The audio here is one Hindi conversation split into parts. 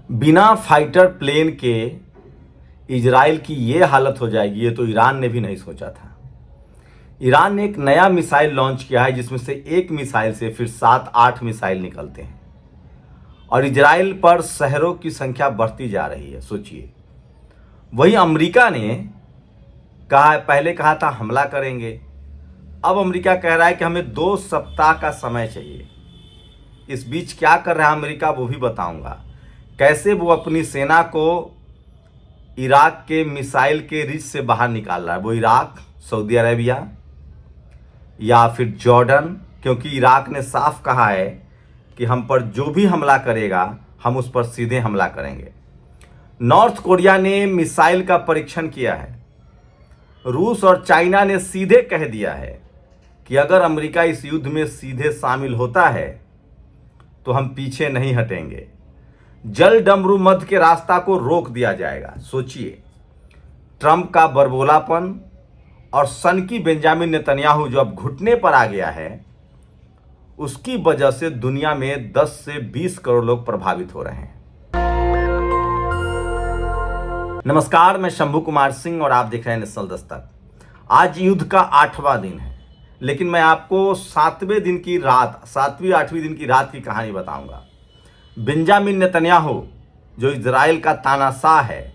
बिना फाइटर प्लेन के इजराइल की ये हालत हो जाएगी, ये तो ईरान ने भी नहीं सोचा था। ईरान ने एक नया मिसाइल लॉन्च किया है जिसमें से एक मिसाइल से फिर 7-8 मिसाइल निकलते हैं और इजराइल पर शहरों की संख्या बढ़ती जा रही है। सोचिए, वही अमेरिका ने पहले कहा था हमला करेंगे, अब अमेरिका कह रहा है कि हमें 2 सप्ताह का समय चाहिए। इस बीच क्या कर रहा है अमेरिका वो भी बताऊंगा। कैसे वो अपनी सेना को इराक के मिसाइल के रिच से बाहर निकाल रहा है, वो इराक, सऊदी अरेबिया या फिर जॉर्डन, क्योंकि इराक ने साफ कहा है कि हम पर जो भी हमला करेगा हम उस पर सीधे हमला करेंगे। नॉर्थ कोरिया ने मिसाइल का परीक्षण किया है। रूस और चाइना ने सीधे कह दिया है कि अगर अमेरिका इस युद्ध में सीधे शामिल होता है तो हम पीछे नहीं हटेंगे। जल डमरू मध्य के रास्ता को रोक दिया जाएगा। सोचिए, ट्रंप का बरबोलापन और सनकी बेंजामिन नेतन्याहू जो अब घुटने पर आ गया है, उसकी वजह से दुनिया में 10 से 20 करोड़ लोग प्रभावित हो रहे हैं। नमस्कार, मैं शंभू कुमार सिंह और आप देख रहे हैं नेशनल दस्तक। आज युद्ध का 8वां दिन है, लेकिन मैं आपको 7वें दिन की रात, 7वीं-8वीं दिन की रात की कहानी बताऊंगा। बेंजामिन नेतन्याहू जो इजराइल का तानाशाह है,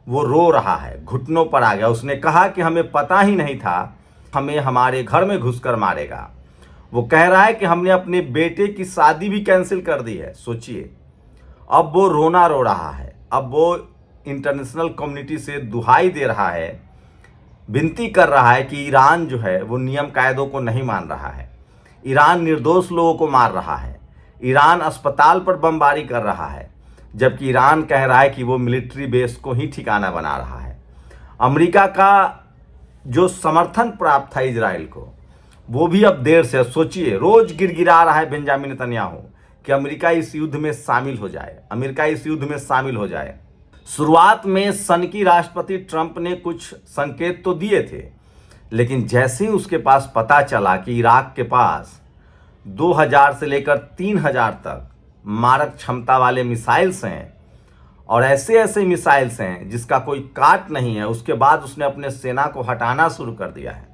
वो रो रहा है, घुटनों पर आ गया। उसने कहा कि हमें पता ही नहीं था, हमें हमारे घर में घुसकर मारेगा। वो कह रहा है कि हमने अपने बेटे की शादी भी कैंसिल कर दी है। सोचिए, अब वो रोना रो रहा है। अब वो इंटरनेशनल कम्युनिटी से दुहाई दे रहा है, विनती कर रहा है कि ईरान जो है वो नियम कायदों को नहीं मान रहा है। ईरान निर्दोष लोगों को मार रहा है। ईरान अस्पताल पर बमबारी कर रहा है, जबकि ईरान कह रहा है कि वो मिलिट्री बेस को ही ठिकाना बना रहा है। अमेरिका का जो समर्थन प्राप्त था इजराइल को, वो भी अब देर से, सोचिए, रोज गिड़गिड़ा रहा है बेंजामिन नेतन्याहू कि अमेरिका इस युद्ध में शामिल हो जाए, अमेरिका इस युद्ध में शामिल हो जाए। शुरुआत में सनकी राष्ट्रपति ट्रंप ने कुछ संकेत तो दिए थे, लेकिन जैसे ही उसके पास पता चला कि इराक के पास 2000 से लेकर 3000 तक मारक क्षमता वाले मिसाइल्स हैं और ऐसे ऐसे मिसाइल्स हैं जिसका कोई काट नहीं है, उसके बाद उसने अपने सेना को हटाना शुरू कर दिया है।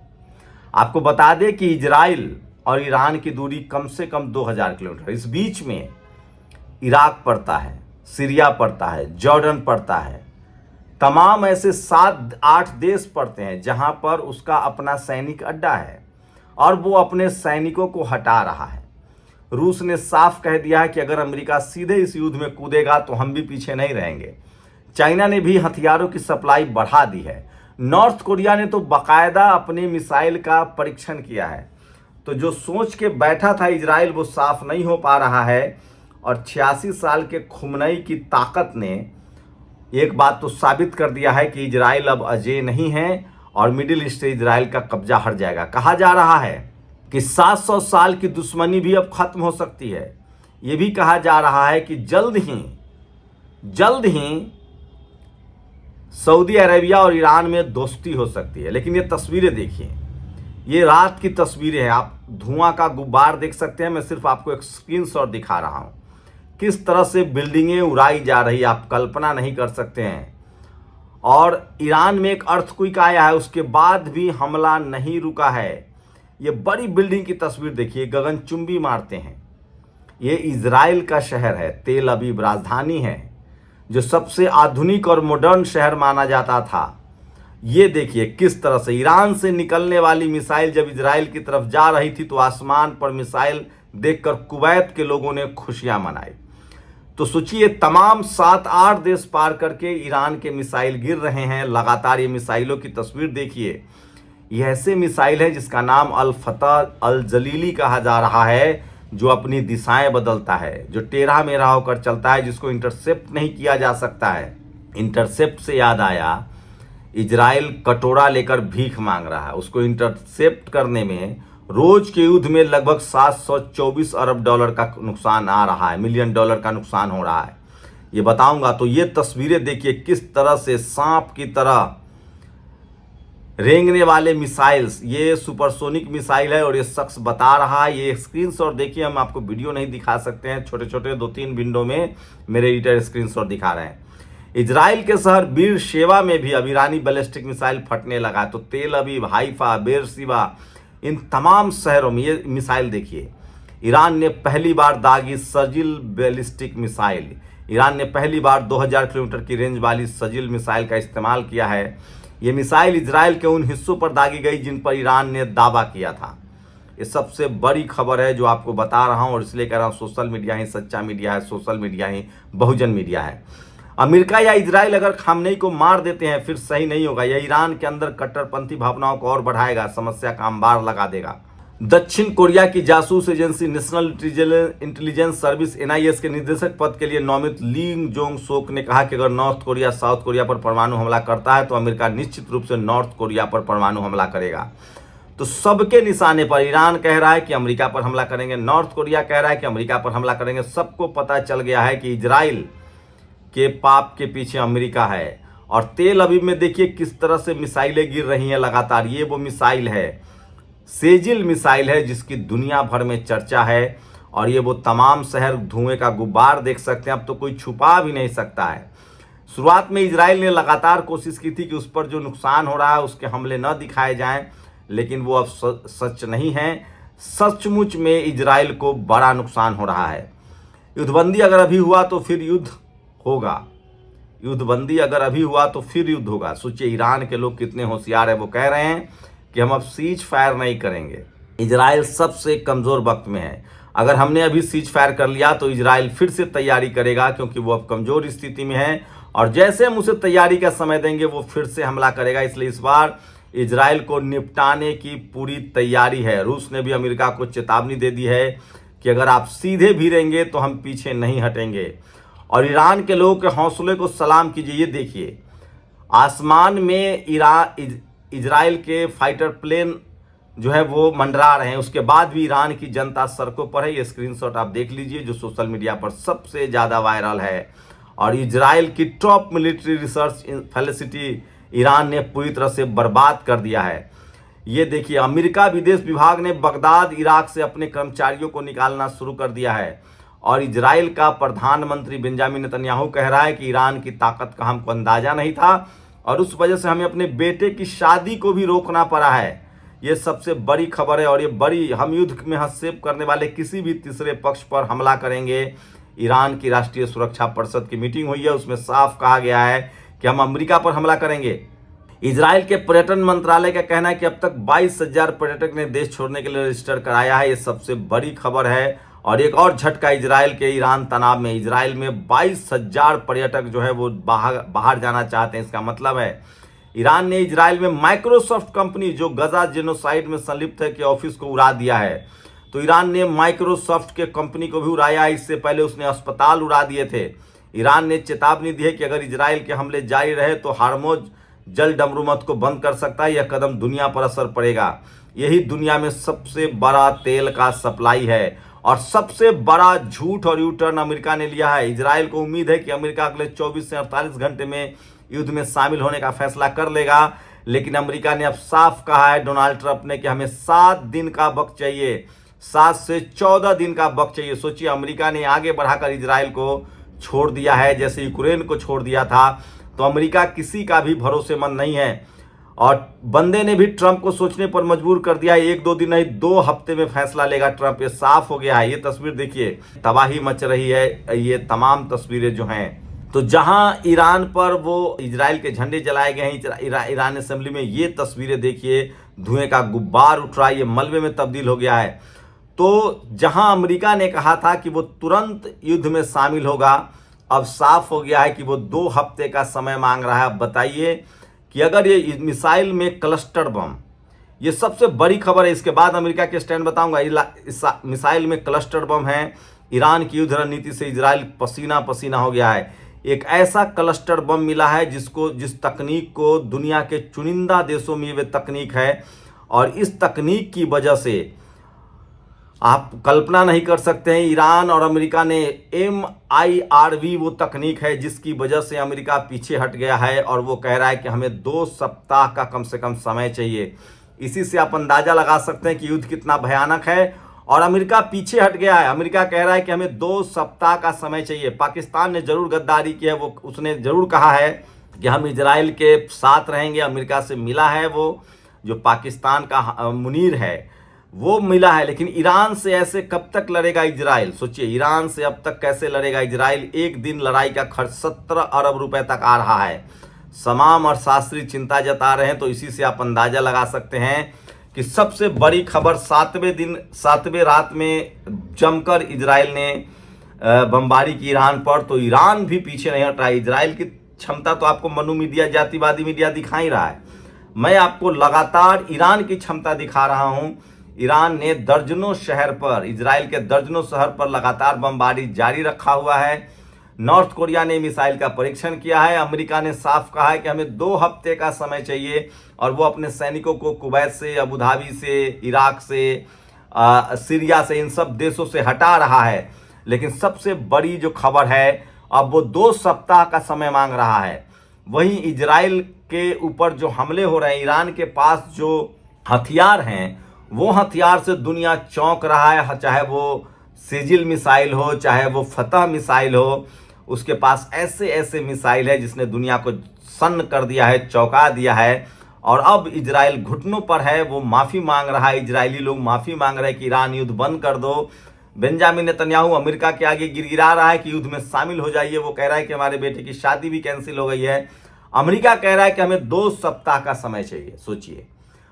आपको बता दें कि इजराइल और ईरान की दूरी कम से कम 2000 किलोमीटर। इस बीच में इराक पड़ता है, सीरिया पड़ता है, जॉर्डन पड़ता है, तमाम ऐसे 7-8 देश पड़ते हैं जहां पर उसका अपना सैनिक अड्डा है और वो अपने सैनिकों को हटा रहा है। रूस ने साफ कह दिया है कि अगर अमेरिका सीधे इस युद्ध में कूदेगा तो हम भी पीछे नहीं रहेंगे। चाइना ने भी हथियारों की सप्लाई बढ़ा दी है। नॉर्थ कोरिया ने तो बाकायदा अपने मिसाइल का परीक्षण किया है। तो जो सोच के बैठा था इजराइल, वो साफ नहीं हो पा रहा है। और 86 साल के खुमनई की ताकत ने एक बात तो साबित कर दिया है कि इजराइल अब अजेय नहीं है और मिडिल ईस्ट से इजराइल का कब्जा हट जाएगा। कहा जा रहा है कि 700 साल की दुश्मनी भी अब खत्म हो सकती है। यह भी कहा जा रहा है कि जल्द ही सऊदी अरेबिया और ईरान में दोस्ती हो सकती है। लेकिन ये तस्वीरें देखिए, ये रात की तस्वीरें हैं। आप धुआं का गुब्बार देख सकते हैं। मैं सिर्फ आपको एक स्क्रीनशॉट दिखा रहा हूं, किस तरह से बिल्डिंगें उड़ाई जा रही है, आप कल्पना नहीं कर सकते हैं। और ईरान में एक अर्थक्वेक आया है, उसके बाद भी हमला नहीं रुका है। ये बड़ी बिल्डिंग की तस्वीर देखिए, गगनचुंबी मारते हैं। ये इजराइल का शहर है, तेल अवीव राजधानी है, जो सबसे आधुनिक और मॉडर्न शहर माना जाता था। ये देखिए किस तरह से ईरान से निकलने वाली मिसाइल जब इजराइल की तरफ जा रही थी तो आसमान पर मिसाइल देखकर कुवैत के लोगों ने खुशियां मनाई। तो सोचिए, तमाम 7-8 देश पार करके ईरान के मिसाइल गिर रहे हैं लगातार। ये मिसाइलों की तस्वीर देखिए। ये ऐसे मिसाइल है जिसका नाम अल फतह अल जलीली कहा जा रहा है, जो अपनी दिशाएं बदलता है, जो टेढ़ा मेढ़ा होकर चलता है, जिसको इंटरसेप्ट नहीं किया जा सकता है। इंटरसेप्ट से याद आया, इजराइल कटोरा लेकर भीख मांग रहा है। उसको इंटरसेप्ट करने में रोज के युद्ध में लगभग 724 अरब डॉलर का नुकसान आ रहा है, मिलियन डॉलर का नुकसान हो रहा है। ये बताऊंगा। तो ये तस्वीरें देखिए किस तरह से सांप की तरह रेंगने वाले मिसाइल्स, ये सुपरसोनिक मिसाइल है और ये शख्स बता रहा है। ये स्क्रीनशॉट देखिए, हम आपको वीडियो नहीं दिखा सकते हैं, छोटे छोटे 2-3 विंडो में मेरे एडिटर स्क्रीनशॉट दिखा रहे हैं। इजराइल के शहर बीर शेवा में भी अब ईरानी बैलिस्टिक मिसाइल फटने लगा। तो तेल अवीव, हाइफा, बेरशिवा, इन तमाम शहरों में ये मिसाइल देखिए। ईरान ने पहली बार दागी सजिल बैलिस्टिक मिसाइल। ईरान ने पहली बार 2000 किलोमीटर की रेंज वाली सजिल मिसाइल का इस्तेमाल किया है। ये मिसाइल इजराइल के उन हिस्सों पर दागी गई जिन पर ईरान ने दावा किया था। ये सबसे बड़ी खबर है जो आपको बता रहा हूं, और इसलिए कह रहा हूं सोशल मीडिया ही सच्चा मीडिया है, सोशल मीडिया ही बहुजन मीडिया है। अमेरिका या इजराइल अगर खामनेई को मार देते हैं फिर सही नहीं होगा। यह ईरान के अंदर कट्टरपंथी भावनाओं को और बढ़ाएगा, समस्या का अंबार लगा देगा। दक्षिण कोरिया की जासूस agency national intelligence service NIS के निदेशक पद के लिए नामित ली जोंग सोक ने कहा कि अगर नॉर्थ कोरिया साउथ कोरिया पर परमाणु हमला करता है तो अमेरिका निश्चित रूप से नॉर्थ कोरिया पर परमाणु हमला करेगा। तो सबके निशाने पर ईरान कह रहा है कि अमेरिका पर हमला करेंगे, नॉर्थ कोरिया कह रहा है कि अमेरिका पर हमला करेंगे। सबको पता चल गया है कि इजराइल के पाप के पीछे अमेरिका है। और तेल अवीव में देखिए किस तरह से मिसाइलें गिर रही हैं लगातार। ये वो मिसाइल है, सेजिल मिसाइल है, जिसकी दुनिया भर में चर्चा है। और ये वो तमाम शहर धुएं का गुब्बार देख सकते हैं, अब तो कोई छुपा भी नहीं सकता है। शुरुआत में इजराइल ने लगातार कोशिश की थी कि उस पर जो नुकसान हो रहा है उसके हमले न दिखाए जाएं, लेकिन वो अब सच नहीं है। सचमुच में इजराइल को बड़ा नुकसान हो रहा है। युद्धबंदी अगर अभी हुआ तो फिर युद्ध होगा। युद्धबंदी अगर अभी हुआ तो फिर युद्ध होगा। सोचिए ईरान के लोग कितने होशियार है, वो कह रहे हैं कि हम अब सीज फायर नहीं करेंगे। इजराइल सबसे कमज़ोर वक्त में है। अगर हमने अभी सीज फायर कर लिया तो इजराइल फिर से तैयारी करेगा, क्योंकि वो अब कमज़ोर स्थिति में है। और जैसे हम उसे तैयारी का समय देंगे वो फिर से हमला करेगा। इसलिए इस बार इजराइल को निपटाने की पूरी तैयारी है। रूस ने भी अमेरिका को चेतावनी दे दी है कि अगर आप सीधे भिड़ेंगे तो हम पीछे नहीं हटेंगे। और ईरान के लोगों के हौसले को सलाम कीजिए। ये देखिए, आसमान में इजराइल के फाइटर प्लेन जो है वो मंडरा रहे हैं, उसके बाद भी ईरान की जनता सड़कों पर है। ये स्क्रीनशॉट आप देख लीजिए जो सोशल मीडिया पर सबसे ज़्यादा वायरल है। और इजराइल की top military research facility Iran ने पूरी तरह से बर्बाद कर दिया है। ये देखिए, अमेरिका विदेश विभाग ने बगदाद इराक से अपने कर्मचारियों को निकालना शुरू कर दिया है। और इजराइल का प्रधानमंत्री बेंजामिन नेतन्याहू कह रहा है कि ईरान की ताकत का हमको अंदाजा नहीं था और उस वजह से हमें अपने बेटे की शादी को भी रोकना पड़ा है। ये सबसे बड़ी खबर है। और ये बड़ी, हम युद्ध में हस्तक्षेप करने वाले किसी भी तीसरे पक्ष पर हमला करेंगे। ईरान की राष्ट्रीय सुरक्षा परिषद की मीटिंग हुई है, उसमें साफ कहा गया है कि हम अमेरिका पर हमला करेंगे। इजराइल के पर्यटन मंत्रालय का कहना है कि अब तक 22,000 पर्यटक ने देश छोड़ने के लिए रजिस्टर कराया है। ये सबसे बड़ी खबर है। और एक और झटका इजराइल के ईरान तनाव में। इजराइल में 22,000 पर्यटक जो है वो बाहर जाना चाहते हैं। इसका मतलब है ईरान ने इजराइल में माइक्रोसॉफ्ट कंपनी जो गजा जेनोसाइड में संलिप्त है के ऑफिस को उड़ा दिया है। तो ईरान ने माइक्रोसॉफ्ट के कंपनी को भी उड़ाया है। इससे पहले उसने अस्पताल उड़ा दिए थे। ईरान ने चेतावनी दी है कि अगर इजराइल के हमले जारी रहे तो हार्मोज जल डमरूमत को बंद कर सकता है। यह कदम दुनिया पर असर पड़ेगा। यही दुनिया में सबसे बड़ा तेल का सप्लाई है। और सबसे बड़ा झूठ और यू टर्न अमेरिका ने लिया है। इजराइल को उम्मीद है कि अमेरिका अगले 24 से 48 घंटे में युद्ध में शामिल होने का फैसला कर लेगा, लेकिन अमेरिका ने अब साफ कहा है डोनाल्ड ट्रंप ने कि हमें 7 दिन का वक्त चाहिए, 7 से 14 दिन का वक्त चाहिए। सोचिए, अमेरिका ने आगे बढ़ाकर इजराइल को छोड़ दिया है, जैसे यूक्रेन को छोड़ दिया था। तो अमेरिका किसी का भी भरोसेमंद नहीं है। और बंदे ने भी ट्रंप को सोचने पर मजबूर कर दिया है। 1-2 दिन नहीं, 2 हफ्ते में फैसला लेगा ट्रंप। ये साफ हो गया है। ये तस्वीर देखिए, तबाही मच रही है। ये तमाम तस्वीरें जो हैं, तो जहां ईरान पर वो इजराइल के झंडे जलाए गए हैं ईरान असेंबली में, ये तस्वीरें देखिए, धुएं का गुब्बार उठ रहा है, ये मलबे में तब्दील हो गया है। तो जहां अमेरिका ने कहा था कि वो तुरंत युद्ध में शामिल होगा, अब साफ हो गया है कि वो 2 हफ्ते का समय मांग रहा है। अब बताइए कि अगर ये मिसाइल में क्लस्टर बम, ये सबसे बड़ी खबर है। इसके बाद अमेरिका के स्टैंड बताऊंगा। इस मिसाइल में क्लस्टर बम है। ईरान की युद्ध रणनीति से इजराइल पसीना पसीना हो गया है। एक ऐसा क्लस्टर बम मिला है जिस तकनीक को दुनिया के चुनिंदा देशों में वे तकनीक है। और इस तकनीक की वजह से आप कल्पना नहीं कर सकते हैं, ईरान और अमेरिका ने MIRV वो तकनीक है जिसकी वजह से अमेरिका पीछे हट गया है और वो कह रहा है कि हमें 2 सप्ताह का कम से कम समय चाहिए। इसी से आप अंदाजा लगा सकते हैं कि युद्ध कितना भयानक है और अमेरिका पीछे हट गया है। अमेरिका कह रहा है कि हमें 2 सप्ताह का समय चाहिए। पाकिस्तान ने जरूर गद्दारी की है, वो उसने जरूर कहा है कि हम इजराइल के साथ रहेंगे। अमेरिका से मिला है, वो जो पाकिस्तान का मुनीर है वो मिला है, लेकिन ईरान से ऐसे कब तक लड़ेगा इजराइल? सोचिए, ईरान से अब तक कैसे लड़ेगा इजराइल? एक दिन लड़ाई का खर्च 17 अरब रुपए तक आ रहा है। तमाम अर्थशास्त्री चिंता जता रहे हैं। तो इसी से आप अंदाजा लगा सकते हैं कि सबसे बड़ी खबर 7वें रात में जमकर इजराइल ने बमबारी की ईरान पर। तो ईरान भी पीछे नहीं हट रहा है। इजराइल की क्षमता तो आपको मनु मीडिया, जातिवादी मीडिया दिखा ही रहा है। मैं आपको लगातार ईरान की क्षमता दिखा रहा हूं। ईरान ने दर्जनों शहर पर, इजराइल के दर्जनों शहर पर लगातार बमबारी जारी रखा हुआ है। नॉर्थ कोरिया ने मिसाइल का परीक्षण किया है। अमेरिका ने साफ कहा है कि हमें 2 हफ्ते का समय चाहिए और वो अपने सैनिकों को कुवैत से, अबू धाबी से, इराक से, सीरिया से, इन सब देशों से हटा रहा है। लेकिन सबसे बड़ी जो खबर है, अब वो 2 सप्ताह का समय मांग रहा है। वहीं इजराइल के ऊपर जो हमले हो रहे हैं, ईरान के पास जो हथियार हैं वो हथियार से दुनिया चौंक रहा है। चाहे वो सिजिल मिसाइल हो, चाहे वो फतह मिसाइल हो, उसके पास ऐसे ऐसे मिसाइल है जिसने दुनिया को सन्न कर दिया है, चौंका दिया है। और अब इजराइल घुटनों पर है, वो माफ़ी मांग रहा है। इजरायली लोग माफ़ी मांग रहे हैं कि ईरान युद्ध बंद कर दो। बेंजामिन नेतन्याहू अमेरिका के आगे गिड़गिड़ा रहा है कि युद्ध में शामिल हो जाइए। वो कह रहा है कि हमारे बेटे की शादी भी कैंसिल हो गई है। अमेरिका कह रहा है कि हमें 2 सप्ताह का समय चाहिए। सोचिए,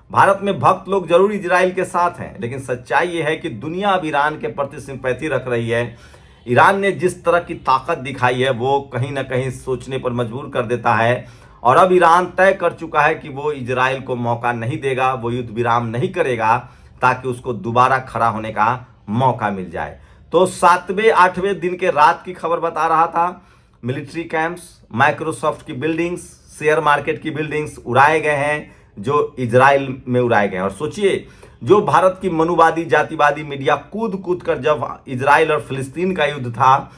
भारत में भक्त लोग जरूर इजराइल के साथ हैं, लेकिन सच्चाई यह है कि दुनिया अब ईरान के प्रति सिंपैथी रख रही है। ईरान ने जिस तरह की ताकत दिखाई है वो कहीं ना कहीं सोचने पर मजबूर कर देता है। और अब ईरान तय कर चुका है कि वो इजराइल को मौका नहीं देगा, वो युद्ध विराम नहीं करेगा ताकि उसको दोबारा खड़ा होने का मौका मिल जाए। तो 7वें-8वें दिन के रात की खबर बता रहा था। मिलिट्री कैंप्स, माइक्रोसॉफ्ट की बिल्डिंग्स, शेयर मार्केट की बिल्डिंग्स उड़ाए गए हैं जो इजराइल में उड़ाए गए हैं। और सोचिए, जो भारत की मनुवादी, जातिवादी मीडिया कूद कूद कर जब इजराइल और फिलिस्तीन का युद्ध था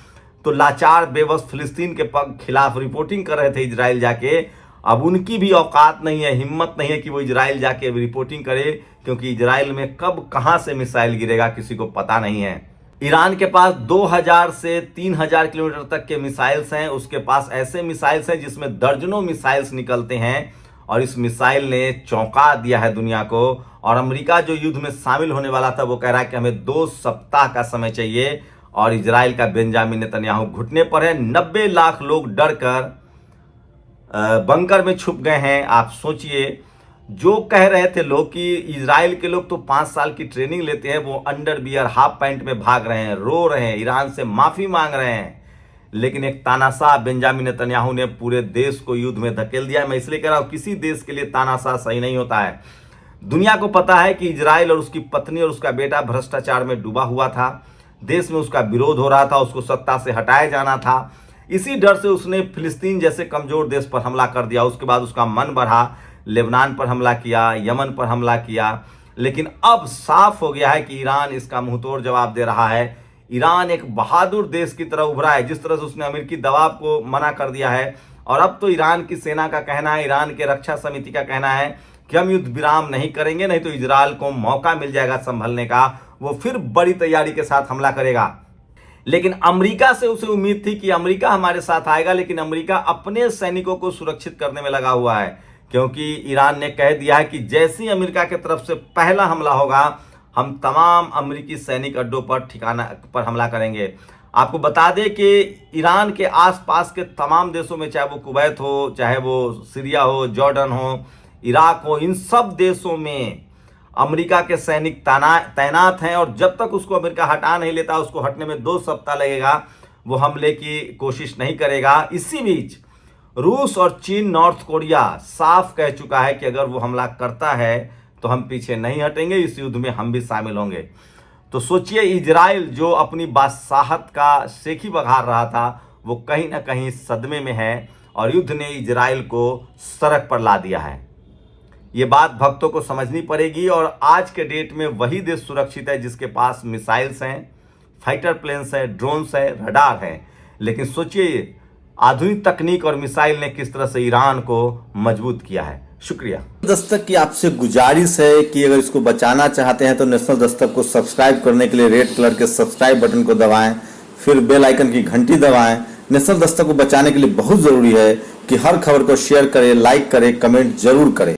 तो लाचार बेबस फिलिस्तीन के खिलाफ रिपोर्टिंग कर रहे थे इजराइल जाके, अब उनकी भी औकात नहीं है, हिम्मत नहीं है कि वो इजराइल जाके रिपोर्टिंग करे, क्योंकि इजराइल में कब कहां से मिसाइल गिरेगा किसी को पता नहीं है। ईरान के पास 2000 से 3000 किलोमीटर तक के मिसाइल्स हैं। उसके पास ऐसे मिसाइल्स हैं जिसमें दर्जनों मिसाइल्स निकलते हैं और इस मिसाइल ने चौंका दिया है दुनिया को। और अमेरिका जो युद्ध में शामिल होने वाला था वो कह रहा है कि हमें 2 सप्ताह का समय चाहिए। और इजराइल का बेंजामिन नेतन्याहू घुटने पर है। 90 लाख लोग डर कर बंकर में छुप गए हैं। आप सोचिए, जो कह रहे थे लोग कि इजराइल के लोग तो 5 साल की ट्रेनिंग लेते हैं, वो अंडरवियर हाफ पैंट में भाग रहे हैं, रो रहे हैं, ईरान से माफी मांग रहे हैं। लेकिन एक तानाशाह बेंजामिन नेतन्याहू ने पूरे देश को युद्ध में धकेल दिया। मैं इसलिए कह रहा हूं, किसी देश के लिए तानाशाह सही नहीं होता है। दुनिया को पता है कि इजराइल और उसकी पत्नी और उसका बेटा भ्रष्टाचार में डूबा हुआ था। देश में उसका विरोध हो रहा था, उसको सत्ता से हटाया जाना था। इसी डर से उसने फिलिस्तीन जैसे कमजोर देश पर हमला कर दिया। उसके बाद उसका मन बढ़ा, लेबनान पर हमला किया, यमन पर हमला किया। लेकिन अब साफ हो गया है कि ईरान इसका मुंहतोड़ जवाब दे रहा है। ईरान एक बहादुर देश की तरह उभरा है, जिस तरह से उसने अमेरिकी दबाव को मना कर दिया है। और अब तो ईरान की सेना का कहना है, ईरान के रक्षा समिति का कहना है कि हम युद्ध विराम नहीं करेंगे, नहीं तो इजराइल को मौका मिल जाएगा संभलने का, वो फिर बड़ी तैयारी के साथ हमला करेगा। लेकिन अमेरिका से उसे उम्मीद थी कि अमेरिका हमारे साथ आएगा, लेकिन अमेरिका अपने सैनिकों को सुरक्षित करने में लगा हुआ है, क्योंकि ईरान ने कह दिया है कि जैसे ही अमेरिका की तरफ से पहला हमला होगा हम तमाम अमेरिकी सैनिक अड्डों पर ठिकाना पर हमला करेंगे। आपको बता दें कि ईरान के आसपास के तमाम देशों में, चाहे वो कुवैत हो, चाहे वो सीरिया हो, जॉर्डन हो, इराक हो, इन सब देशों में अमेरिका के सैनिक तैनात हैं। और जब तक उसको अमेरिका हटा नहीं लेता, उसको हटने में 2 सप्ताह लगेगा, वो हमले की कोशिश नहीं करेगा। इसी बीच रूस और चीन, नॉर्थ कोरिया साफ कह चुका है कि अगर वो हमला करता है तो हम पीछे नहीं हटेंगे, इस युद्ध में हम भी शामिल होंगे। तो सोचिए, इजराइल जो अपनी बादशाहत का शेखी बघार रहा था, वो कहीं ना कहीं सदमे में है और युद्ध ने इजराइल को सड़क पर ला दिया है। ये बात भक्तों को समझनी पड़ेगी। और आज के डेट में वही देश सुरक्षित है जिसके पास मिसाइल्स हैं, फाइटर प्लेन्स हैं, ड्रोन्स हैं, रडार हैं। लेकिन सोचिए आधुनिक तकनीक और मिसाइल ने किस तरह से ईरान को मजबूत किया है। शुक्रिया। दस्तक की आपसे गुजारिश है कि अगर इसको बचाना चाहते हैं तो नेशनल दस्तक को सब्सक्राइब करने के लिए रेड कलर के सब्सक्राइब बटन को दबाएं, फिर बेल आइकन की घंटी दबाएं। नेशनल दस्तक को बचाने के लिए बहुत जरूरी है कि हर खबर को शेयर करें, लाइक करें, कमेंट जरूर करें।